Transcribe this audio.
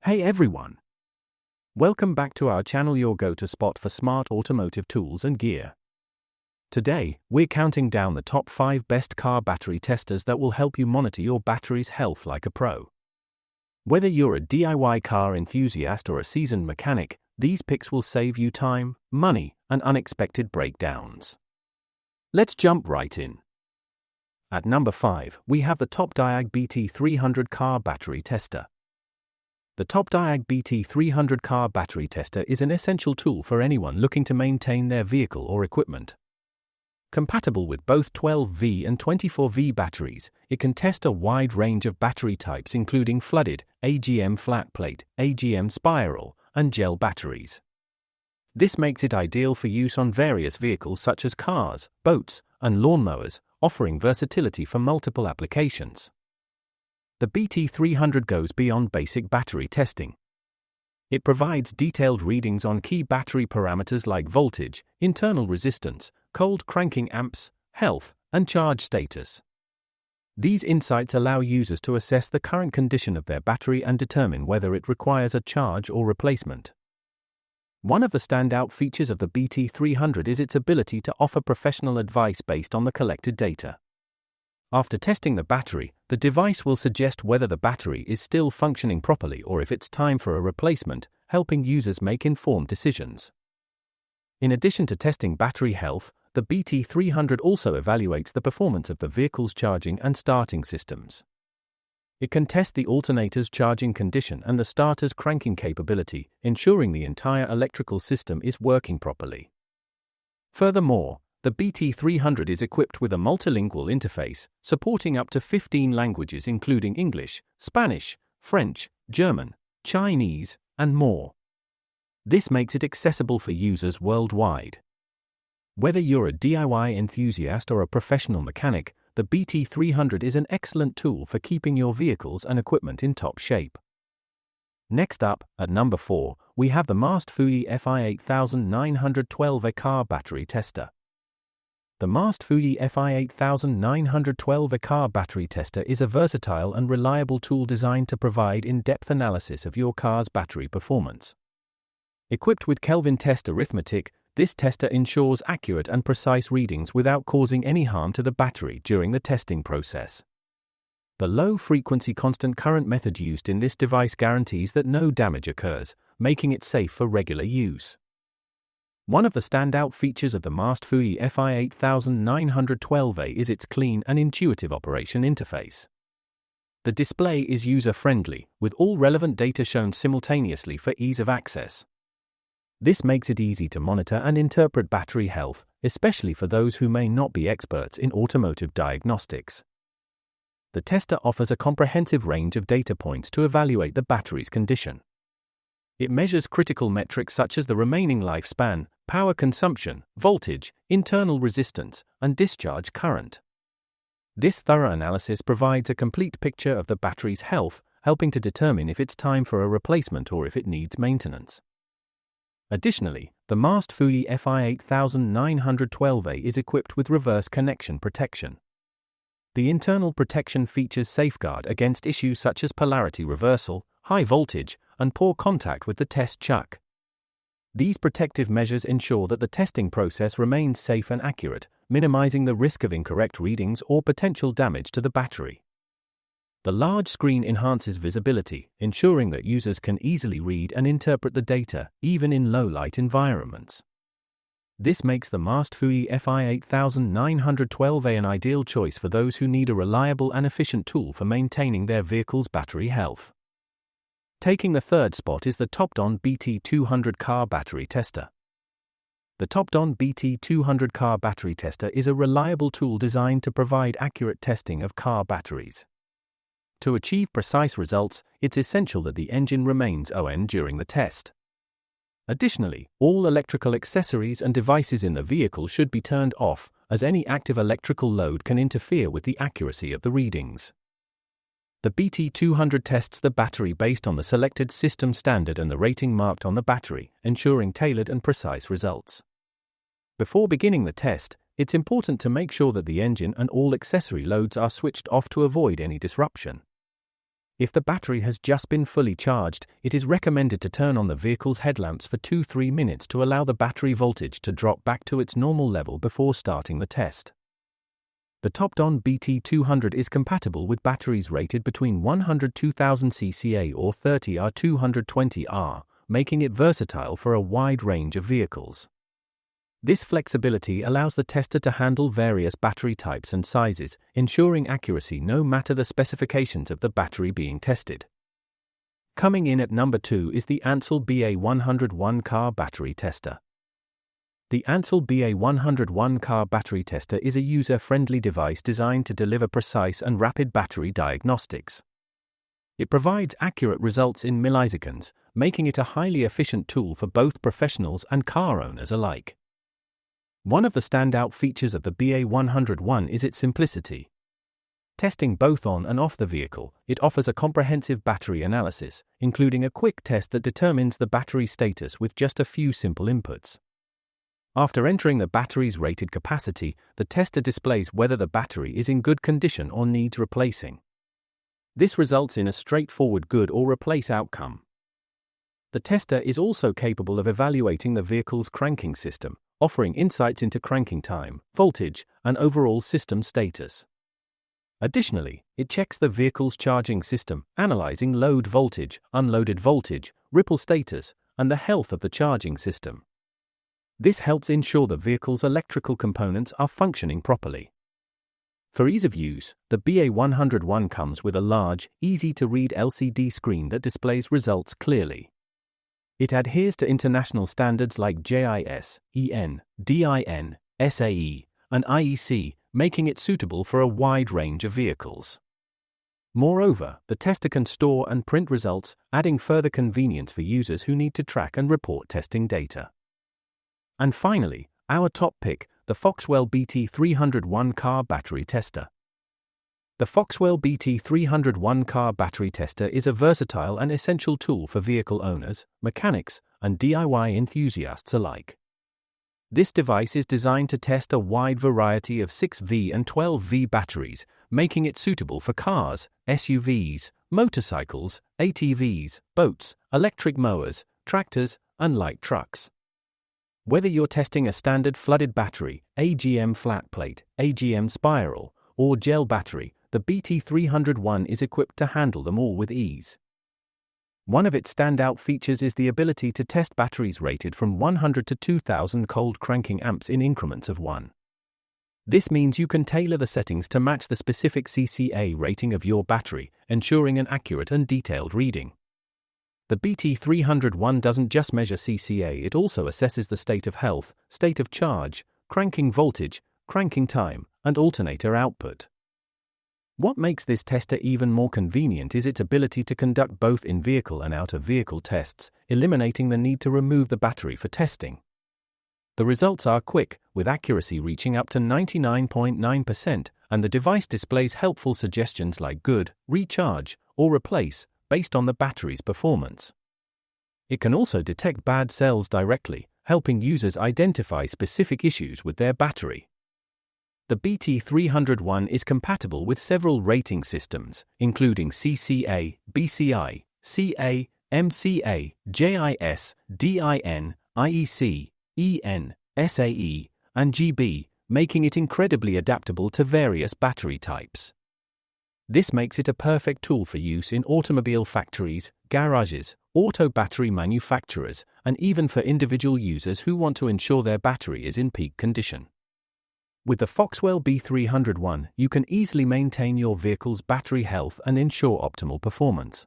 Hey everyone! Welcome back to our channel, your go-to spot for smart automotive tools and gear. Today, we're counting down the top 5 best car battery testers that will help you monitor your battery's health like a pro. Whether you're a DIY car enthusiast or a seasoned mechanic, these picks will save you time, money, and unexpected breakdowns. Let's jump right in. At number 5, we have the TopDiag BT300 car battery tester. The TopDiag BT300 car battery tester is an essential tool for anyone looking to maintain their vehicle or equipment. Compatible with both 12V and 24V batteries, it can test a wide range of battery types including flooded, AGM flat plate, AGM spiral, and gel batteries. This makes it ideal for use on various vehicles such as cars, boats, and lawnmowers, offering versatility for multiple applications. The BT300 goes beyond basic battery testing. It provides detailed readings on key battery parameters like voltage, internal resistance, cold cranking amps, health, and charge status. These insights allow users to assess the current condition of their battery and determine whether it requires a charge or replacement. One of the standout features of the BT300 is its ability to offer professional advice based on the collected data. After testing the battery, the device will suggest whether the battery is still functioning properly or if it's time for a replacement, helping users make informed decisions. In addition to testing battery health, the BT300 also evaluates the performance of the vehicle's charging and starting systems. It can test the alternator's charging condition and the starter's cranking capability, ensuring the entire electrical system is working properly. Furthermore, the BT300 is equipped with a multilingual interface, supporting up to 15 languages including English, Spanish, French, German, Chinese, and more. This makes it accessible for users worldwide. Whether you're a DIY enthusiast or a professional mechanic, the BT300 is an excellent tool for keeping your vehicles and equipment in top shape. Next up, at number 4, we have the Mastfuyi FY8912A car battery tester. The Mastfuyi FY8912A car battery tester is a versatile and reliable tool designed to provide in-depth analysis of your car's battery performance. Equipped with Kelvin test arithmetic, this tester ensures accurate and precise readings without causing any harm to the battery during the testing process. The low-frequency constant current method used in this device guarantees that no damage occurs, making it safe for regular use. One of the standout features of the Mastfuyi FY8912A is its clean and intuitive operation interface. The display is user-friendly, with all relevant data shown simultaneously for ease of access. This makes it easy to monitor and interpret battery health, especially for those who may not be experts in automotive diagnostics. The tester offers a comprehensive range of data points to evaluate the battery's condition. It measures critical metrics such as the remaining lifespan, power consumption, voltage, internal resistance, and discharge current. This thorough analysis provides a complete picture of the battery's health, helping to determine if it's time for a replacement or if it needs maintenance. Additionally, the Mastfuyi FY8912A is equipped with reverse connection protection. The internal protection features safeguard against issues such as polarity reversal, high voltage, and poor contact with the test chuck. These protective measures ensure that the testing process remains safe and accurate, minimizing the risk of incorrect readings or potential damage to the battery. The large screen enhances visibility, ensuring that users can easily read and interpret the data, even in low-light environments. This makes the Mastfuyi FY8912A an ideal choice for those who need a reliable and efficient tool for maintaining their vehicle's battery health. Taking the third spot is the Topdon BT200 car battery tester. The Topdon BT200 car battery tester is a reliable tool designed to provide accurate testing of car batteries. To achieve precise results, it's essential that the engine remains on during the test. Additionally, all electrical accessories and devices in the vehicle should be turned off, as any active electrical load can interfere with the accuracy of the readings. The BT200 tests the battery based on the selected system standard and the rating marked on the battery, ensuring tailored and precise results. Before beginning the test, it's important to make sure that the engine and all accessory loads are switched off to avoid any disruption. If the battery has just been fully charged, it is recommended to turn on the vehicle's headlamps for 2-3 minutes to allow the battery voltage to drop back to its normal level before starting the test. The Topdon BT200 is compatible with batteries rated between 102,000 cca or 30R220R, making it versatile for a wide range of vehicles. This flexibility allows the tester to handle various battery types and sizes, ensuring accuracy no matter the specifications of the battery being tested. Coming in at number 2 is the Ancel BA101 car battery tester. The Ancel BA101 car battery tester is a user-friendly device designed to deliver precise and rapid battery diagnostics. It provides accurate results in milliseconds, making it a highly efficient tool for both professionals and car owners alike. One of the standout features of the BA101 is its simplicity. Testing both on and off the vehicle, it offers a comprehensive battery analysis, including a quick test that determines the battery status with just a few simple inputs. After entering the battery's rated capacity, the tester displays whether the battery is in good condition or needs replacing. This results in a straightforward good or replace outcome. The tester is also capable of evaluating the vehicle's cranking system, offering insights into cranking time, voltage, and overall system status. Additionally, it checks the vehicle's charging system, analyzing load voltage, unloaded voltage, ripple status, and the health of the charging system. This helps ensure the vehicle's electrical components are functioning properly. For ease of use, the BA101 comes with a large, easy-to-read LCD screen that displays results clearly. It adheres to international standards like JIS, EN, DIN, SAE, and IEC, making it suitable for a wide range of vehicles. Moreover, the tester can store and print results, adding further convenience for users who need to track and report testing data. And finally, our top pick, the Foxwell BT301 car battery tester. The Foxwell BT301 car battery tester is a versatile and essential tool for vehicle owners, mechanics, and DIY enthusiasts alike. This device is designed to test a wide variety of 6V and 12V batteries, making it suitable for cars, SUVs, motorcycles, ATVs, boats, electric mowers, tractors, and light trucks. Whether you're testing a standard flooded battery, AGM flat plate, AGM spiral, or gel battery, the BT301 is equipped to handle them all with ease. One of its standout features is the ability to test batteries rated from 100 to 2000 cold cranking amps in increments of 1. This means you can tailor the settings to match the specific CCA rating of your battery, ensuring an accurate and detailed reading. The BT301 doesn't just measure CCA, it also assesses the state of health, state of charge, cranking voltage, cranking time, and alternator output. What makes this tester even more convenient is its ability to conduct both in-vehicle and out-of-vehicle tests, eliminating the need to remove the battery for testing. The results are quick, with accuracy reaching up to 99.9%, and the device displays helpful suggestions like good, recharge, or replace, based on the battery's performance. It can also detect bad cells directly, helping users identify specific issues with their battery. The BT301 is compatible with several rating systems, including CCA, BCI, CA, MCA, JIS, DIN, IEC, EN, SAE, and GB, making it incredibly adaptable to various battery types. This makes it a perfect tool for use in automobile factories, garages, auto battery manufacturers, and even for individual users who want to ensure their battery is in peak condition. With the Foxwell BT301, you can easily maintain your vehicle's battery health and ensure optimal performance.